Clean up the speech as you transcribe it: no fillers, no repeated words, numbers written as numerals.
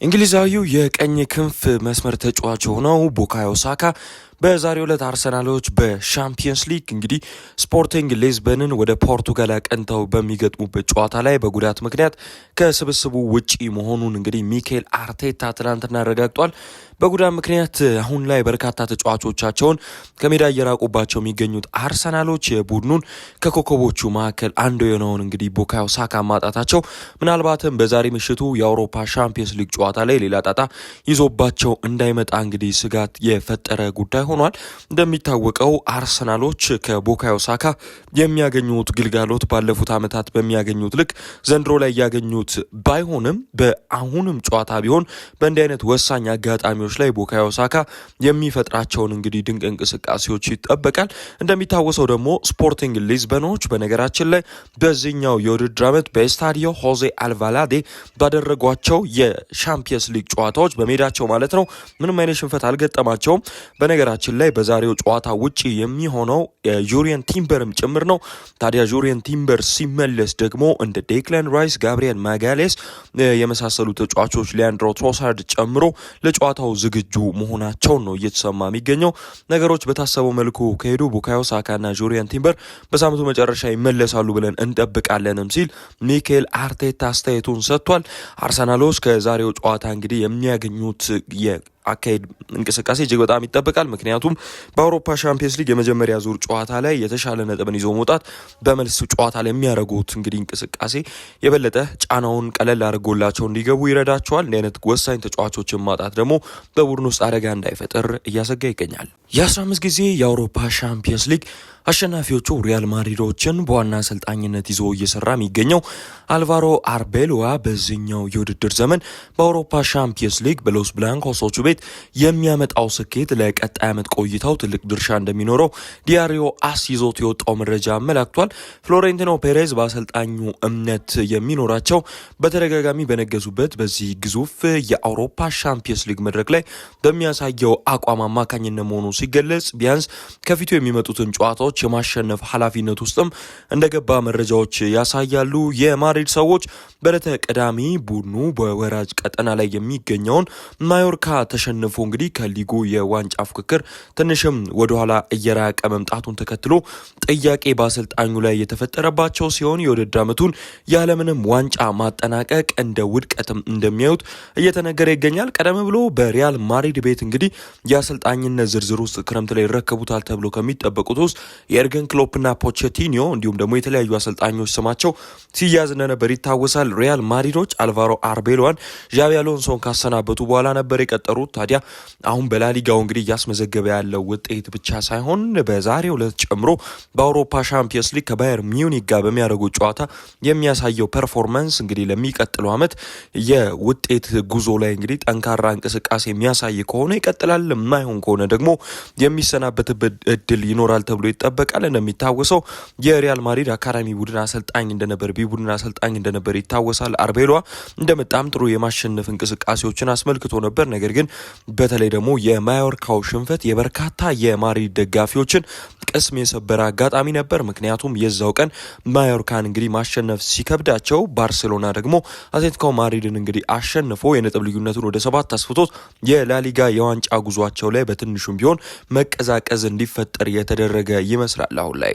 እንግሊዛዊው የቀኝ ክንፍ መስመር ተጫዋች ሆነው ቡካዮ ሳካ በዛሬው ዕለት አርሰናሎች በሻምፒየንስ ሊግ እንግዲህ ስፖርቲንግ ሊዝበንን ወደ ፖርቱጋል አቀንተው በሚገጥሙበት ጨዋታ ላይ በጉዳት ምክንያት ከስብስቡ ውጪ መሆኑን እንግዲህ ሚኬል አርቴታ ትናንትና አረጋግጧል። በጉዳት ምክንያት አሁን ላይ በርካታ ተጫዋቾቻቸውን ከሜዳ እየራቁባቸው የሚገኙት አርሰናሎች የቡድኑን ከኮከቦቹ መካከል አንዱ የሆነውን እንግዲህ ቡካዮ ሳካ ማጣታቸው ምናልባትም በዛሬ ምሽቱ የአውሮፓ ሻምፒየንስ ሊግ ጨዋታ ላይ ሌላ ጣጣ ይዞባቸው እንዳይመጣ እንግዲህ ስጋት የፈጠረ ጉዳይ ሆኗል። እንደሚታወቀው አርሰናሎች ከቡካዮ ሳካ የሚያገኙት ግልጋሎት ባለፉት ዓመታት በሚያገኙት ልክ ዘንድሮ ላይ ያገኙት ባይሆንም በአሁንም ጨዋታ ቢሆን በእንዲህ አይነት ወሳኝ አጋጣሚዎች ላይ ቡካዮ ሳካ የሚፈጥራቸውን እንግዲህ ድንቅ እንቅስቃሴዎች ይጠበቃል። እንደሚታወሰው ደግሞ ስፖርቲንግ ሊዝበኖች በነገራችን ላይ በዚህኛው የውድድር ዓመት በስታዲዮ ሆዜ አልቫላዴ ባደረጓቸው የሻምፒየንስ ሊግ ጨዋታዎች በሜዳቸው ማለት ነው ምንም አይነት ሽንፈት አልገጠማቸውም። በነገራችን ላይ በዛሬው ጨዋታ ውጪ የሚሆነው ጁሪየን ቲምበርም ጭምር ነው። ታዲያ ጁሪየን ቲምበር ሲመለስ ደግሞ እንደ ዴክላን ራይስ፣ ጋብሪኤል ማጋሌስ የመሳሰሉ ተጫዋቾች ሊያንድሮ ትሮሳርድ ጨምሮ ለጨዋታው ዝግጁ መሆናቸውን ነው እየተሰማ የሚገኘው። ነገሮች በታሰበው መልኩ ከሄዱ ቡካዮ ሳካና ጁሪየን ቲምበር በሳምንቱ መጨረሻ ይመለሳሉ ብለን እንጠብቃለንም ሲል ሚኬል አርቴታ አስተያየቱን ሰጥቷል። አርሰናሎች ከዛሬው ጨዋታ እንግዲህ የሚያገኙት አካሄድ እንቅስቃሴ እጅግ በጣም ይጠበቃል። ምክንያቱም በአውሮፓ ሻምፒየንስ ሊግ የመጀመሪያ ዙር ጨዋታ ላይ የተሻለ ነጥብን ይዞ መውጣት በመልስ ጨዋታ ላይ የሚያደርጉት እንግዲህ እንቅስቃሴ የበለጠ ጫናውን ቀለል አድርጎላቸው እንዲገቡ ይረዳቸዋል። እንዲህ አይነት ወሳኝ ተጫዋቾችን ማጣት ደግሞ በቡድን ውስጥ አደጋ እንዳይፈጥር እያሰጋ ይገኛል። የ15 ጊዜ የአውሮፓ ሻምፒየንስ ሊግ አሸናፊዎቹ ሪያል ማድሪዶችን በዋና አሰልጣኝነት ይዞ እየሰራ የሚገኘው አልቫሮ አርቤሎዋ በዚህኛው የውድድር ዘመን በአውሮፓ ሻምፒየንስ ሊግ በሎስ ብላንኮሶቹ ቤት የሚያመጣው ስኬት ለቀጣይ ዓመት ቆይታው ትልቅ ድርሻ እንደሚኖረው ዲያሪዮ አስ ይዞት የወጣው መረጃ አመላክቷል። ፍሎሬንቲኖ ፔሬዝ በአሰልጣኙ እምነት የሚኖራቸው በተደጋጋሚ በነገዙበት በዚህ ግዙፍ የአውሮፓ ሻምፒየንስ ሊግ መድረክ ላይ በሚያሳየው አቋም አማካኝነት መሆኑ ሲገለጽ ቢያንስ ከፊቱ የሚመጡትን ጨዋታዎች የማሸነፍ ኃላፊነት ውስጥም እንደገባ መረጃዎች ያሳያሉ። የማድሪድ ሰዎች በዕለተ ቅዳሜ ቡድኑ በወራጅ ቀጠና ላይ የሚገኘውን ማዮርካ ተሸንፎ እንግዲህ ከሊጉ የዋንጫ ፉክክር ትንሽም ወደኋላ እየራቀ መምጣቱን ተከትሎ ጥያቄ በአሰልጣኙ ላይ የተፈጠረባቸው ሲሆን የውድድር ዓመቱን ያለምንም ዋንጫ ማጠናቀቅ እንደ ውድቀትም እንደሚያዩት እየተነገረ ይገኛል። ቀደም ብሎ በሪያል ማድሪድ ቤት እንግዲህ የአሰልጣኝነት ዝርዝር ውስጥ ክረምት ላይ ይረከቡታል ተብሎ ከሚጠበቁት ውስጥ የኤርገን ክሎፕና ፖቼቲኒዮ እንዲሁም ደግሞ የተለያዩ አሰልጣኞች ስማቸው ሲያዝ እንደነበር ይታወሳል። ሪያል ማድሪዶች አልቫሮ አርቤሎዋን ዣቢ አሎንሶን ካሰናበቱ በኋላ ነበር የቀጠሩት። ታዲያ አሁን በላሊጋው እንግዲህ እያስመዘገበ ያለው ውጤት ብቻ ሳይሆን በዛሬው ዕለት ጨምሮ በአውሮፓ ሻምፒየንስ ሊግ ከባየር ሚዩኒክ ጋር በሚያደርጉት ጨዋታ የሚያሳየው ፐርፎርማንስ እንግዲህ ለሚቀጥለው ዓመት የውጤት ጉዞ ላይ እንግዲህ ጠንካራ እንቅስቃሴ የሚያሳይ ከሆነ ይቀጥላል፣ የማይሆን ከሆነ ደግሞ የሚሰናበትበት እድል ይኖራል ተብሎ ይጠበቃል። እንደሚታወሰው የሪያል ማድሪድ አካዳሚ ቡድን አሰልጣኝ እንደነበር ቡድን አሰልጣኝ እንደነበር ይታወሳል። አርቤሎዋ እንደመጣም ጥሩ የማሸነፍ እንቅስቃሴዎችን አስመልክቶ ነበር። ነገር ግን በተለይ ደግሞ የማዮርካው ሽንፈት የበርካታ የማድሪድ ደጋፊዎችን ቅስም የሰበረ አጋጣሚ ነበር። ምክንያቱም የዛው ቀን ማዮርካን እንግዲህ ማሸነፍ ሲከብዳቸው ባርሴሎና ደግሞ አትሌቲኮ ማድሪድን እንግዲህ አሸንፎ የነጥብ ልዩነቱን ወደ 7 አስፍቶት የላሊጋ የዋንጫ ጉዟቸው ላይ በትንሹም ቢሆን መቀዛቀዝ እንዲፈጠር የተደረገ ይመስላል አሁን ላይ።